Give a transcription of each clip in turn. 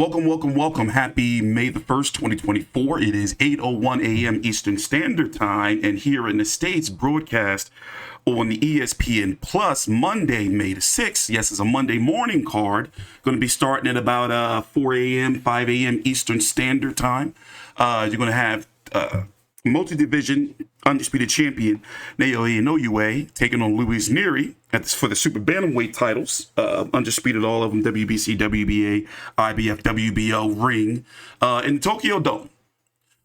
Welcome, welcome, welcome. Happy May the 1st, 2024. It is 8:01 a.m. Eastern Standard Time, and here in the States, broadcast on the ESPN Plus Monday, May the 6th. Yes, it's a Monday morning card. Going to be starting at about 4 a.m., 5 a.m. Eastern Standard Time. You're going to have multi-division undisputed champion Naoya Inoue taking on Luis Nery for the super bantamweight titles, undisputed, all of them, WBC, WBA, IBF, WBO, ring, in the Tokyo Dome.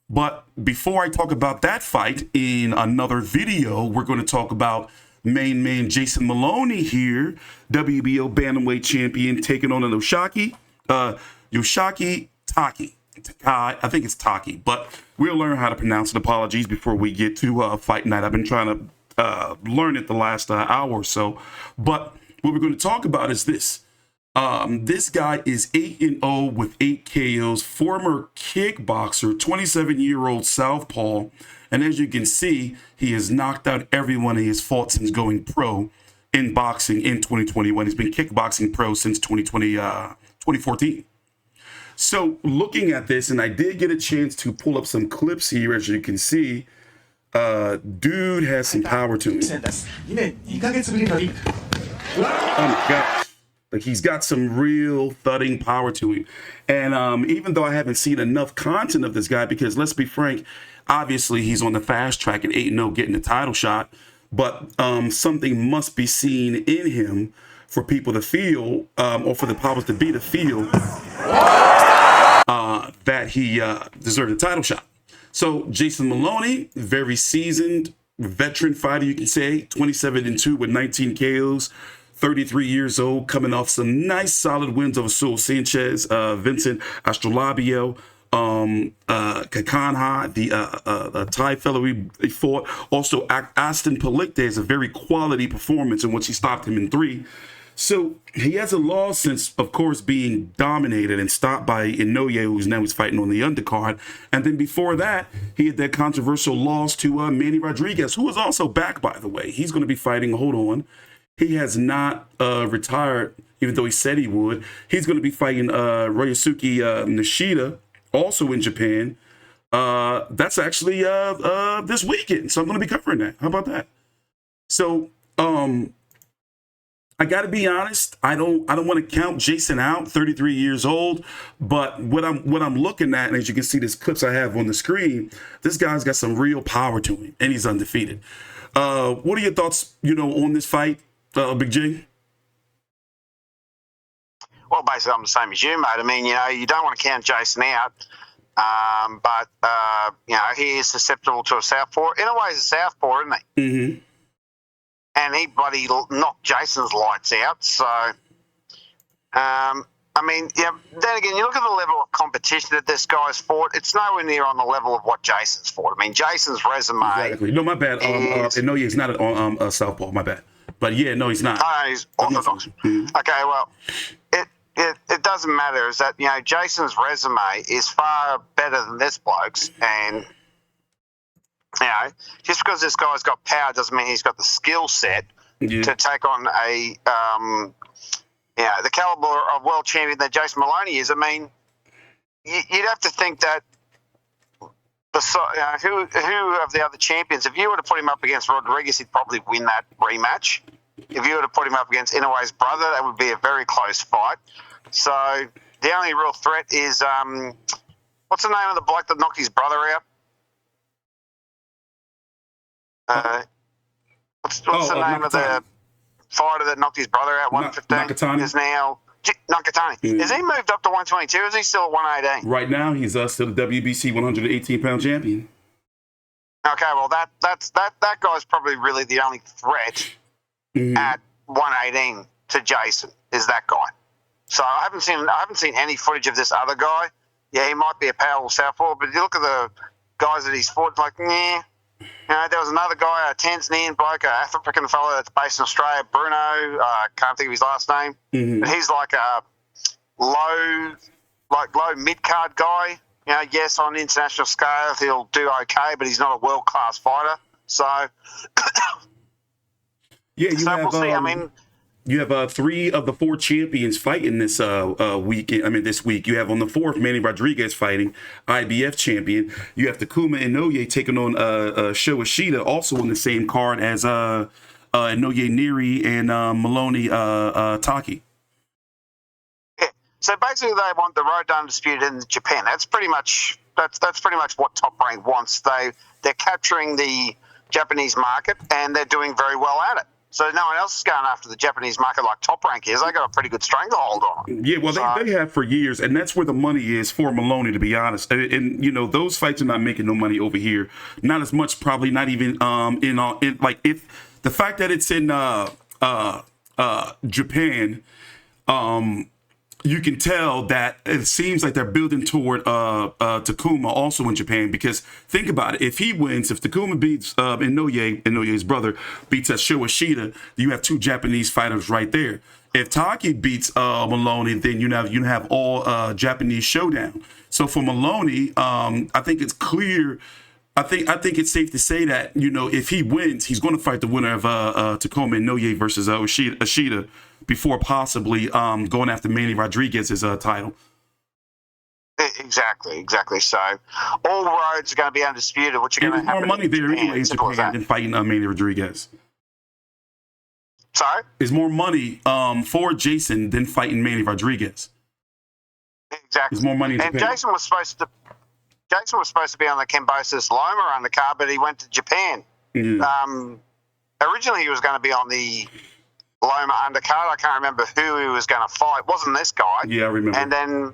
But before I talk about that fight in another video, we're going to talk about main man Jason Moloney here, WBO bantamweight champion, taking on Yoshiki Takei. I think it's Taki, but we'll learn how to pronounce it. Apologies before we get to fight night. I've been trying to learn it the last hour or so. But what we're going to talk about is this. This guy is 8-0 with 8 KOs, former kickboxer, 27-year-old southpaw. And as you can see, he has knocked out everyone he has fought since going pro in boxing in 2021. He's been kickboxing pro since 2014. So looking at this, and I did get a chance to pull up some clips here, as you can see, dude has some power to him. Oh my gosh. Like, he's got some real thudding power to him. And even though I haven't seen enough content of this guy, because let's be frank, obviously he's on the fast track at 8-0 getting the title shot, but something must be seen in him for people to feel, or for the powers to be to feel that he deserved a title shot. So Jason Moloney, very seasoned veteran fighter, you can say, 27-2 with 19 KOs, 33 years old, coming off some nice solid wins over Saul Sanchez, Vincent Astrolabio, Kakanha, the Thai fellow he fought. Also, Aston Palikte is a very quality performance in which he stopped him in 3. So he hasn't lost since, of course, being dominated and stopped by Inoue, who's now fighting on the undercard. And then before that, he had that controversial loss to Manny Rodriguez, who was also back, by the way. He's going to be fighting, hold on. He has not retired, even though he said he would. He's going to be fighting Ryosuke Nishida, also in Japan. That's actually this weekend. So I'm going to be covering that. How about that? So, I got to be honest. I don't want to count Jason out. 33 years old, but what I'm looking at, and as you can see, these clips I have on the screen, this guy's got some real power to him, and he's undefeated. What are your thoughts, on this fight, Big J? Well, basically, I'm the same as you, mate. I mean, you don't want to count Jason out, but he is susceptible to a southpaw. In a way, he's a southpaw, isn't he? Mm-hmm. And he bloody knocked Jason's lights out. So, then again, you look at the level of competition that this guy's fought, it's nowhere near on the level of what Jason's fought. I mean, Jason's resume... Exactly. No, my bad. No, he's not a southpaw, my bad. But yeah, no, he's not. No, he's orthodox. Mm-hmm. Okay, well, it doesn't matter. Is that, Jason's resume is far better than this bloke's, and... just because this guy's got power doesn't mean he's got the skill set to take on the caliber of world champion that Jason Moloney is. I mean, you'd have to think that who of the other champions, if you were to put him up against Rodriguez, he'd probably win that rematch. If you were to put him up against Inoue's brother, that would be a very close fight. So the only real threat is, what's the name of the bloke that knocked his brother out? What's the name of the fighter that knocked his brother out? 115 is now Nakatani. Mm. Has he moved up to 122? Or is he still at 118? Right now, he's still the WBC 118-pound champion. Okay, well that guy's probably really the only threat at 118 to Jason is that guy. So I haven't seen any footage of this other guy. Yeah, he might be a powerful southpaw, but you look at the guys that he's fought, like, nah. There was another guy, a Tanzanian bloke, an African fellow that's based in Australia, Bruno. Can't think of his last name. Mm-hmm. But he's like a low mid-card guy. Yes, on an international scale, he'll do okay, but he's not a world-class fighter. So, we'll see. I mean, You have 3 of the 4 champions fighting this weekend. I mean, this week. You have on the 4th Manny Rodriguez fighting, IBF champion. You have Takuma Inoue taking on Sho Ishida, also on the same card as Inoue Nery and Moloney Takei. Yeah. So basically, they want the road to undisputed in Japan. That's pretty much what Top Rank wants. They're capturing the Japanese market, and they're doing very well at it. So no one else is going after the Japanese market like Top Rank is. They got a pretty good stranglehold on it. Yeah, well, they have for years, and that's where the money is for Moloney, to be honest. And you know, those fights are not making no money over here. Not as much, probably not even in like if the fact that it's in Japan, you can tell that it seems like they're building toward Takuma also in Japan, because think about it. If he wins, if Takuma beats Inouye's brother, beats Sho Ishida, you have 2 Japanese fighters right there. If Takei beats Moloney, then you have all Japanese showdown. So for Moloney, I think it's clear. I think it's safe to say that, you know, if he wins, he's going to fight the winner of Takuma Inoue versus Ishida before possibly going after Manny Rodriguez's title. Exactly. So all roads are going to be undisputed. What you're going to have more money there anyway in Japan than fighting Manny Rodriguez. Sorry? There's more money for Jason than fighting Manny Rodriguez. Exactly. There's more money in Japan. And Jason was supposed to be on the Kambosos Loma undercard, but he went to Japan. Yeah. Originally, he was going to be on the Loma undercard. I can't remember who he was going to fight. It wasn't this guy. Yeah, I remember. And then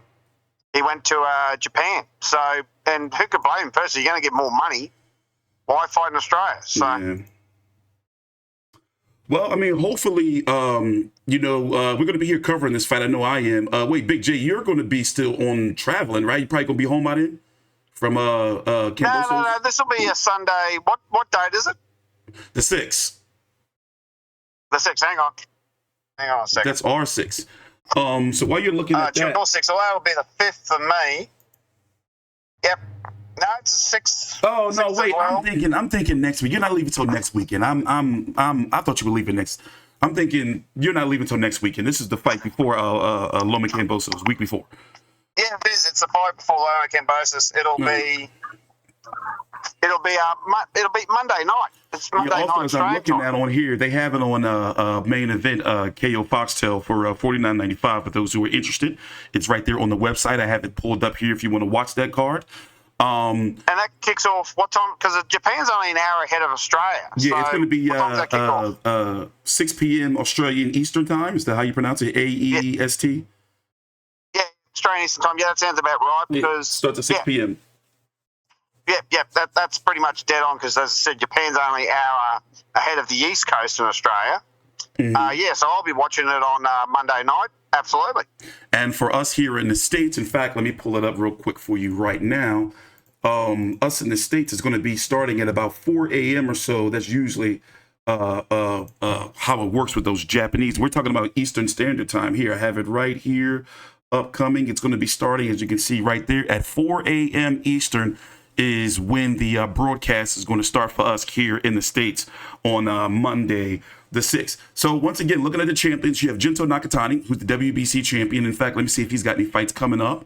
he went to Japan. So, and who could blame him? First, you're going to get more money. Why fight in Australia? So. Yeah. Well, I mean, hopefully, we're going to be here covering this fight. I know I am. Wait, Big J, you're going to be still on traveling, right? You're probably going to be home by then from Kambosos? No. This will be a Sunday. What date is it? The 6th. The 6th. Hang on a second. That's R6. So while you're looking at that, 6. So that'll be the 5th for me. Yep. No, it's the 6th. Oh no, wait. Well. I'm thinking next week. You're not leaving till next weekend. I thought you were leaving next. I'm thinking you're not leaving till next weekend. This is the fight before Loma Kambosos, week before. Yeah, it is. It's the fight before Loma Kambosos. It'll be Monday night. It's Monday night. Also, as I'm looking at on here, they have it on main event KO Foxtel for $49.95 for those who are interested. It's right there on the website. I have it pulled up here if you want to watch that card. And that kicks off what time? Because Japan's only an hour ahead of Australia. Yeah, so it's going to be 6 p.m. Australian Eastern Time. Is that how you pronounce it? AEST? Yeah, Australian Eastern Time. Yeah, that sounds about right. Because starts at 6 p.m. Yep. That's pretty much dead on, because, as I said, Japan's only an hour ahead of the East Coast in Australia. Mm-hmm. So I'll be watching it on Monday night. Absolutely. And for us here in the States, in fact, let me pull it up real quick for you right now. Us in the States is going to be starting at about 4 a.m. or so. That's usually how it works with those Japanese. We're talking about Eastern Standard Time here. I have it right here upcoming. It's going to be starting, as you can see right there, at 4 a.m. Eastern is when the broadcast is going to start for us here in the States on Monday the 6th. So once again, looking at the champions, you have Gento Nakatani, who's the WBC champion. In fact, let me see if he's got any fights coming up.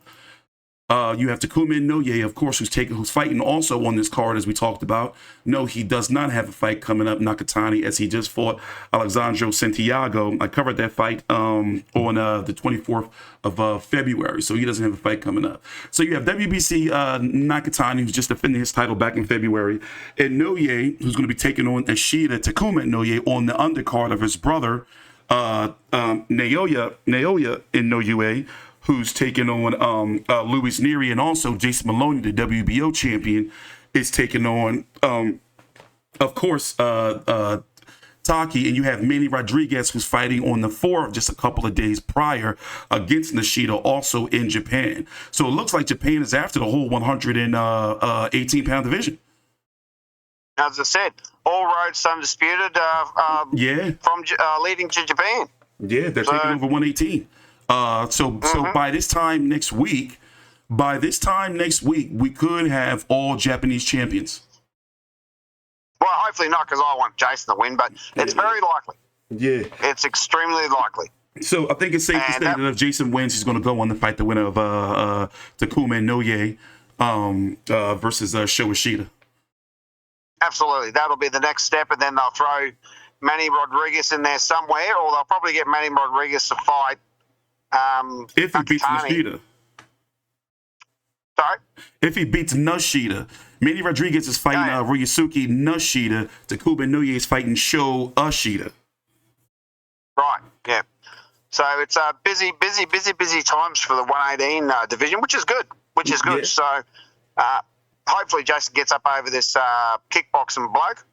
You have Takuma Inoue, of course, who's fighting also on this card, as we talked about. No, he does not have a fight coming up, Nakatani, as he just fought Alexandro Santiago. I covered that fight on the 24th of February, so he doesn't have a fight coming up. So you have WBC Nakatani, who's just defending his title back in February. Inoue, who's going to be taking on Ishida, Takuma Inoue, on the undercard of his brother, Naoya Inoue, who's taking on Luis Nery, and also Jason Moloney, the WBO champion, is taking on, of course, Takei, and you have Manny Rodriguez, who's fighting on the 4th, just a couple of days prior, against Ishida, also in Japan. So it looks like Japan is after the whole 118-pound division. As I said, all roads undisputed. From leading to Japan. Yeah, they're taking over 118. So by this time next week, we could have all Japanese champions. Well, hopefully not, because I want Jason to win, but it's very likely. Yeah. It's extremely likely. So I think it's safe to say that if Jason wins, he's going to go on to fight the winner of Takuma Inoue versus Sho Ishida. Absolutely. That'll be the next step, and then they'll throw Manny Rodriguez in there somewhere, or they'll probably get Manny Rodriguez to fight if he beats Nishida. Sorry? If he beats Nishida. Manny Rodriguez is fighting Ryusuke Nishida. Takuma Inoue is fighting Sho Ishida. Right, yeah. So it's busy times for the 118 division, which is good. Yeah. So hopefully Jason gets up over this kickboxing bloke.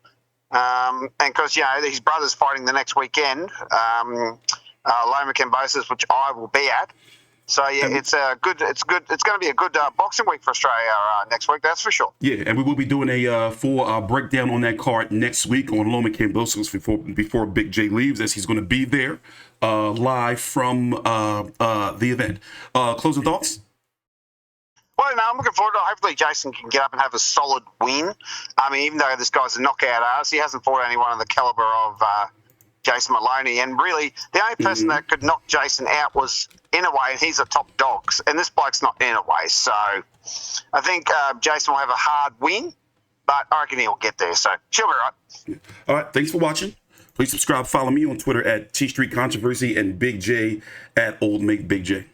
And because, his brother's fighting the next weekend, Loma Kambosos, which I will be at. So it's going to be a good boxing week for Australia next week. That's for sure. Yeah, and we will be doing a full breakdown on that card next week on Loma Kambosos before Big J leaves, as he's going to be there live from the event. Closing thoughts? Well, I'm looking forward to it. Hopefully Jason can get up and have a solid win. I mean, even though this guy's a knockout ass, he hasn't fought anyone of the caliber of Jason Moloney. And really, the only person that could knock Jason out was Inoue, and he's a top dog. And this bloke's not Inoue. So I think Jason will have a hard win, but I reckon he'll get there. So she'll be right. All right. Thanks for watching. Please subscribe. Follow me on Twitter at TstreeT Controversy and Big J at Old Mate Big J.